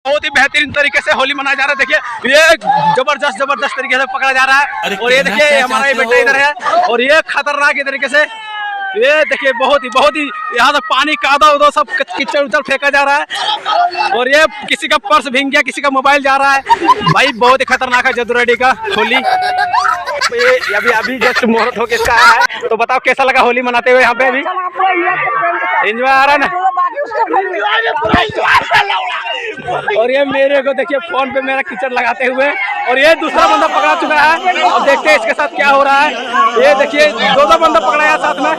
बहुत ही बेहतरीन तरीके से होली मनाया जा रहा है। देखिए ये जबरदस्त तरीके से पकड़ा जा रहा है। और ये देखिए हमारा ये बेटा इधर है और ये खतरनाक तरीके से ये देखिए बहुत ही यहाँ से पानी कादा उदो सब कीचड़ उचड़ फेंका जा रहा है। और ये किसी का पर्स भींग गया, किसी का मोबाइल जा रहा है। भाई बहुत ही खतरनाक है जदुराडी का होली। ये अभी जस्ट मुहूर्त होके इसका आया है। तो बताओ कैसा लगा होली मनाते हुए यहाँ पे? अभी एंजॉय आ रहा है ना? और ये मेरे को देखिए फोन पे मेरा कीचड़ लगाते हुए। और ये दूसरा बंदा पकड़ा चुका है। अब देखते हैं इसके साथ क्या हो रहा है। ये देखिए दो बंदा पकड़ा है साथ में।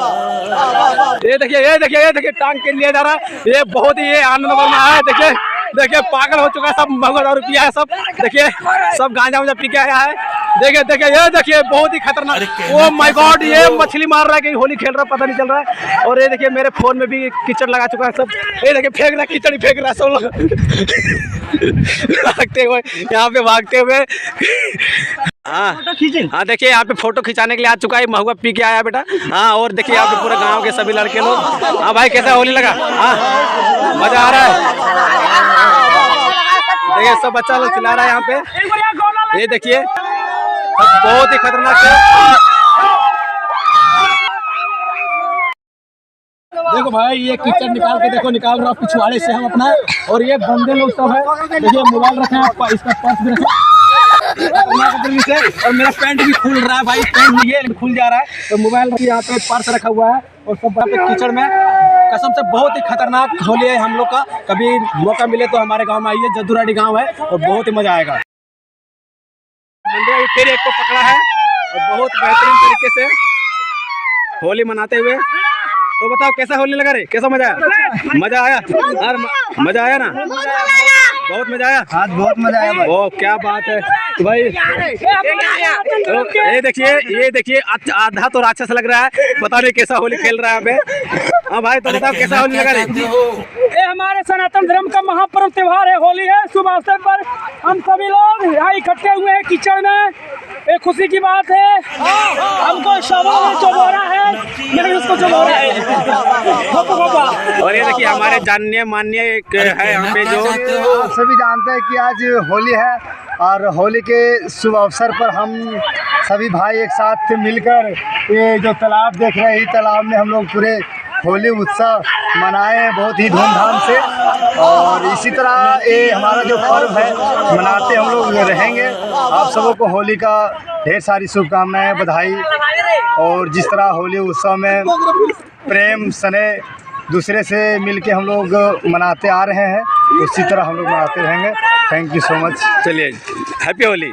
ये देखिए टांग के लिए जा रहा है। ये बहुत ही आनंद वर्मा है। देखिए पागल हो चुका है सब, मगर और पिया है सब। देखिए सब गांजा वांजा पी के आया है। देखिए बहुत ही खतरनाक। ओ माय गॉड, ये मछली मार रहा है कि होली खेल रहा है पता नहीं चल रहा है। और ये देखिए मेरे फोन में भी कीचड़ लगा चुका है सब। ये देखिए फेंक रहा है, कीचड़ ही फेंक रहा है सब लोग भागते हुए यहाँ पे भागते हुए। हाँ देखिए यहाँ पे फोटो खिंचाने के लिए आ चुका है। महुआ पी के आया बेटा। हाँ और देखिए यहाँ पे पूरे गांव के सभी लड़के लोग। हाँ भाई कैसा होली लगा? हाँ मजा आ रहा है। देखिए सब बच्चा लोग खिला रहा है यहाँ पे। ये देखिए बहुत ही खतरनाक है। देखो भाई ये कीचड़ निकाल के निकाल रहा पिछवाड़े से हम अपना। और ये बंदे लोग सब है। देखिए मोबाइल रखे हैं, इसका पर्स भी रखा और मेरा पैंट भी खुल रहा है भाई। पैंट ये खुल जा रहा है तो मोबाइल यहाँ पे पर्स रखा हुआ है। और सब पे कीचड़ में कसम से बहुत ही खतरनाक होली है हम लोग का। कभी मौका मिले तो हमारे गांव में आइए, जदुराडी गांव है और बहुत ही मजा आएगा। फिर एक को पकड़ा है और बहुत बेहतरीन तरीके से होली मनाते हुए। तो बताओ कैसा होली लगा रे? कैसा मजा आया? मजा आया यार, मजा आया ना? बहुत मजा आया। हाँ बहुत मजा आया। ओ क्या बात है तो भाई। ये देखिए आधा तो राक्षस लग रहा है। पता नहीं कैसा होली खेल रहा है यहाँ पे। हाँ भाई तो बताओ कैसा होली लगा रे? ये हमारे सनातन धर्म का महापर्व त्योहार है, होली है। शुभ अवसर पर हम सभी लोग यहाँ इकट्ठे हुए हैं कीचड़ में। एक खुशी की बात है, हमको चौबोरा है, नहीं उसको चौबोरा है। और ये देखिए हमारे जाननीय माननीय है यहाँ पे जो सभी जानते हैं कि आज होली है। और होली के शुभ अवसर पर हम सभी भाई एक साथ मिलकर ये जो तालाब देख रहे हैं, तालाब में हम लोग पूरे होली उत्सव मनाए बहुत ही धूमधाम से। और इसी तरह ये हमारा जो पर्व है मनाते हम लोग रहेंगे। आप सबों को होली का ढेर सारी शुभकामनाएं, बधाई। और जिस तरह होली उत्सव में प्रेम स्नेह दूसरे से मिलके हम लोग मनाते आ रहे हैं, उसी तरह हम लोग मनाते रहेंगे। Thank you so much. चलिए हैप्पी होली।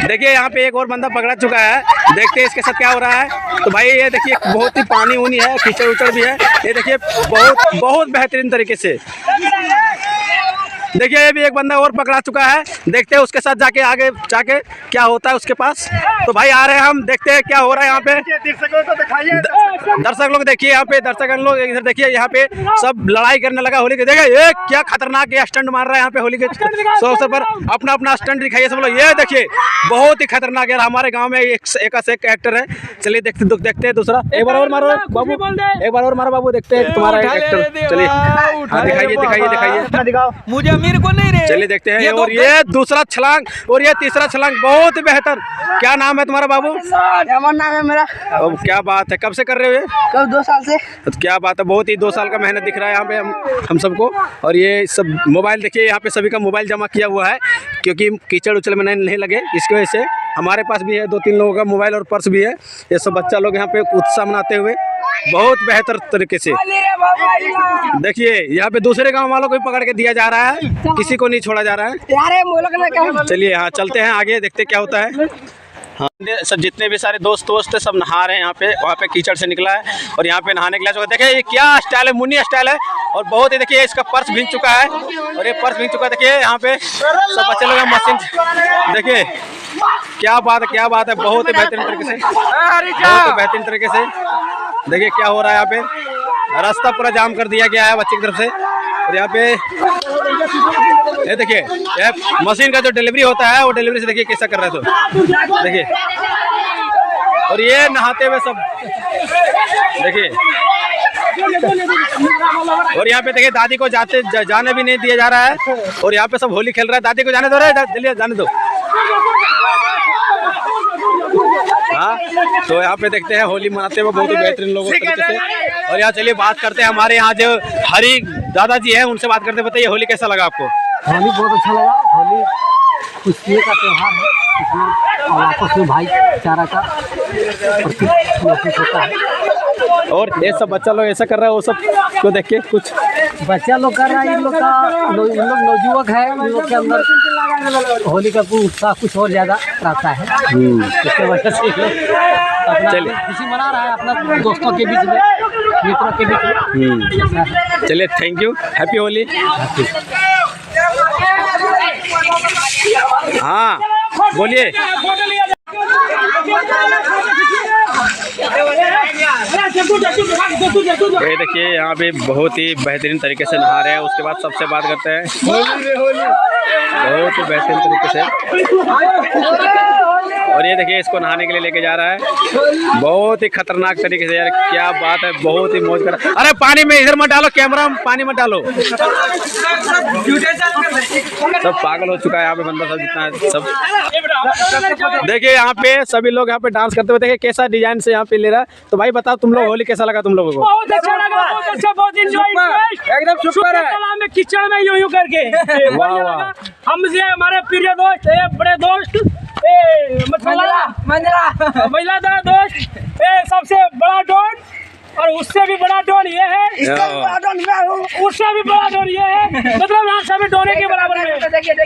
देखिए यहाँ पे एक और बंदा पकड़ा चुका है, देखते हैं इसके साथ क्या हो रहा है। तो भाई ये देखिए बहुत ही पानी उनी है, कीचड़ उचड़ भी है। ये देखिए बहुत बेहतरीन तरीके से। देखिए ये भी एक बंदा और पकड़ा चुका है, देखते हैं उसके साथ जाके आगे जाके क्या होता है उसके पास। तो भाई आ रहे हैं हम, देखते हैं क्या हो रहा है यहाँ पे। दर्शक लोग देखिए यहाँ पे, दर्शक लोग इधर देखिए यहाँ पे सब लड़ाई करने लगा होली के। देखिए ये क्या खतरनाक ये स्टंट मार रहा है यहाँ पे होली के अवसर पर। अपना स्टंट दिखाइए सब लोग। ये देखिए बहुत ही खतरनाक यार, हमारे गाँव में एक से एक एक्टर है। चलिए देखते हैं दूसरा। एक बार और मारो बाबू, एक बार और मारो बाबू, देखते हैं तुम्हारा एक्टर। चलिए दिखाइए मुझे मेरे को नहीं रे। चलिए देखते हैं। और ये दूसरा छलांग और ये तीसरा छलांग बहुत ही बेहतर। क्या नाम है तुम्हारा बाबू? अमन नाम है मेरा। क्या बात है, कब से कर रहे हो? कब 2 साल से। तो क्या बात है, बहुत ही 2 साल का मेहनत दिख रहा है यहाँ पे हम सबको। और ये सब मोबाइल देखिए यहाँ पे सभी का मोबाइल जमा किया हुआ है, क्योंकि कीचड़ उचड़ में नहीं लगे इसकी वजह से। हमारे पास भी है 2-3 लोगों का मोबाइल और पर्स भी है। ये सब बच्चा लोग यहाँ पे उत्साह मनाते हुए बहुत बेहतर तरीके से। देखिए यहाँ पे दूसरे गांव वालों को भी पकड़ के दिया जा रहा है, किसी को नहीं छोड़ा जा रहा है। चलिए हाँ चलते हैं आगे, देखते क्या होता है। हाँ सब जितने भी सारे दोस्त है सब नहा रहे हैं यहाँ पे। वहाँ पे कीचड़ से निकला है और यहाँ पे नहाने के लिए देखिए ये क्या स्टाइल है, मुन्नी स्टाइल है। और बहुत ही देखिए इसका पर्स भीग चुका है और ये पर्स भीग चुका है। देखिए यहाँ पे सब बच्चे लोग मशीन, देखिए क्या बात है, बहुत ही बेहतरीन तरीके से, बहुत ही बेहतरीन तरीके से। देखिए क्या हो रहा है यहाँ पे, रास्ता पूरा जाम कर दिया गया है बच्चे की तरफ से। और यहाँ पे ये देखिए ये मशीन का जो डिलीवरी होता है वो डिलीवरी से देखिए कैसा कर रहा है। तो देखिए और ये नहाते हुए सब देखिए और यहाँ पे देखिए दादी को जाने भी नहीं दिया जा रहा है और यहाँ पे सब होली खेल रहा है। दादी को जाने दो रे, जल्दी जाने दो। हाँ, तो यहाँ पे देखते हैं होली मनाते हुए बहुत ही बेहतरीन लोगों तरीके से। और यहाँ चलिए बात करते हैं, हमारे यहाँ जो हरी दादाजी हैं उनसे बात करते। बताइए होली कैसा लगा आपको? होली बहुत अच्छा लगा। होली खुशी का त्यौहार है, इसमें और आपस में भाईचारा का प्रतीक महसूस होता है। और ये सब बच्चा लोग ऐसा कर रहा है, वो सब को देख के कुछ बच्चा लोग कर रहा है, इन लोग नवयुवक है, इन लोग के अंदर होली का उत्साह कुछ और ज़्यादा रहता है। इसके वजह से अपना खुशी मना रहा है अपना दोस्तों के बीच में, मित्रों के बीच में। चलिए, थैंक यू, हैप्पी होली। हाँ बोलिए। ये देखिए यहाँ पे बहुत ही बेहतरीन तरीके से नहा रहे हैं। उसके बाद सबसे बात करते हैं, बहुत ही बेहतरीन तरीके से। और ये देखिए इसको नहाने के लिए लेके जा रहा है, बहुत ही खतरनाक तरीके से। यार क्या बात है, बहुत ही मौज कर। अरे पानी में इधर मत डालो, कैमरा में पानी मत डालो। सब पागल हो चुका है यहाँ पे बंदा सब, जितना है सब। देखिए यहाँ पे सभी लोग यहाँ पे डांस करते हुए देखिए कैसा डिजाइन से यहाँ पे ले रहा है। तो भाई बताओ तुम लोग होली कैसा लगा तुम लोगों को? बहुत अच्छा लगा, बहुत अच्छा, बहुत एंजॉय, एकदम शुक्र है। तालाब में कीचड़ में यूं करके हम से हमारे प्रिय दोस्त, बड़े दोस्त, महिला दोस्त, सबसे बड़ा डॉन और उससे भी बड़ा डॉन ये है, उससे भी बड़ा डॉन ये है, मतलब यहाँ सभी डोने के बराबर में। देखिए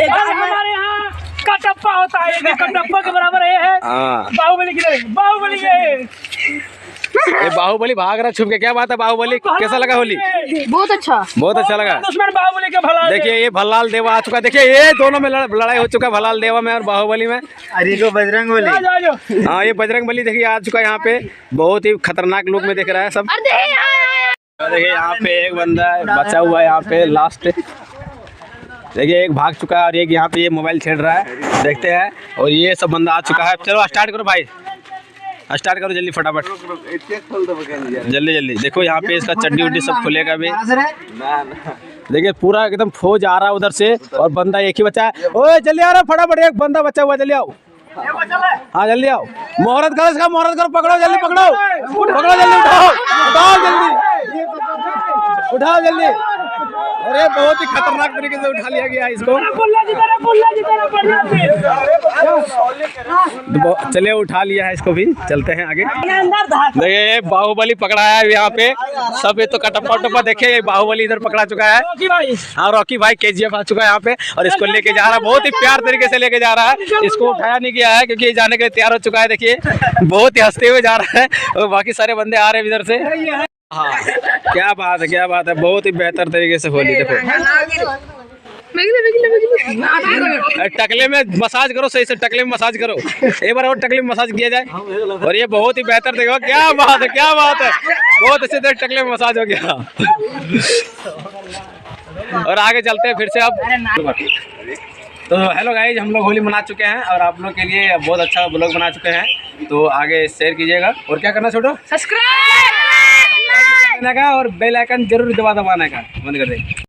हमारे यहाँ कटप्पा होता है, कटप्पा के बराबर ये है। बाहुबली की तरह, बाहुबली के ये बाहुबली भाग रहा छुप के। क्या बात है बाहुबली, कैसा लगा होली? बहुत अच्छा, बहुत अच्छा लगा। दुश्मन बाहुबली के भला। देखिए ये भल्लाल देवा आ चुका है। देखिए ये दोनों में लड़ाई हो चुका है, भल्लाल देवा में और बाहुबली में। अरे को बजरंग बली। हाँ ये बजरंग बली देखिए आ चुका है यहाँ पे, बहुत ही खतरनाक लुक में दिख रहा है सब। देखिए यहाँ पे एक बंदा बचा हुआ है यहाँ पे लास्ट। देखिए एक भाग चुका है और एक यहाँ पे ये मोबाइल छेड़ रहा है, देखते हैं। और ये सब बंदा आ चुका है। चलो स्टार्ट करो भाई, स्टार्ट करो जल्दी फटाफट, जल्दी जल्दी। देखो यहाँ पे इसका चड्डी उड्डी सब खुलेगा भी। देखिए पूरा एकदम फौज आ रहा है उधर से और बंदा एक ही बचा है। ओए जल्दी आ रहा फटाफट, एक बंदा बचा हुआ, जल्दी आओ। हाँ जल्दी आओ, मुहूर्त करो इसका, मुहूर्त करो, पकड़ो जल्दी, पकड़ो पकड़ो जल्दी, उठाओ उठाओ जल्दी, उठाओ जल्दी। अरे बहुत ही खतरनाक तरीके से उठा लिया गया इसको। चलिए उठा लिया है इसको भी, चलते हैं आगे। देखिए बाहुबली पकड़ा है यहाँ पे सब। ये तो कटप्पा उटप्पा देखिए, ये बाहुबली इधर पकड़ा चुका है। हाँ रॉकी भाई KGF आ चुका है यहाँ पे और इसको लेके जा रहा है, बहुत ही प्यार तरीके से लेके जा रहा है। इसको उठाया नहीं गया है क्योंकि ये जाने के लिए तैयार हो चुका है। देखिए बहुत ही हंसते हुए जा रहा है और बाकी सारे बंदे आ रहे हैं इधर से। हाँ क्या बात है, क्या बात है, बहुत ही बेहतर तरीके से होली। देखो टकले में मसाज करो, सही से टकले में मसाज करो, एक बार और टकले में मसाज किया जाए। और ये बहुत ही बेहतर, देखो क्या बात है, क्या बात है, बहुत अच्छे से टकले में मसाज हो गया। और आगे चलते हैं फिर से अब। तो हेलो गाइज, हम लोग होली मना चुके हैं और आप लोग के लिए बहुत अच्छा ब्लॉग बना चुके हैं। तो आगे शेयर कीजिएगा और क्या करना छोटो, सब्सक्राइब और बेल आइकन जरूर दबाना का बंद कर दें।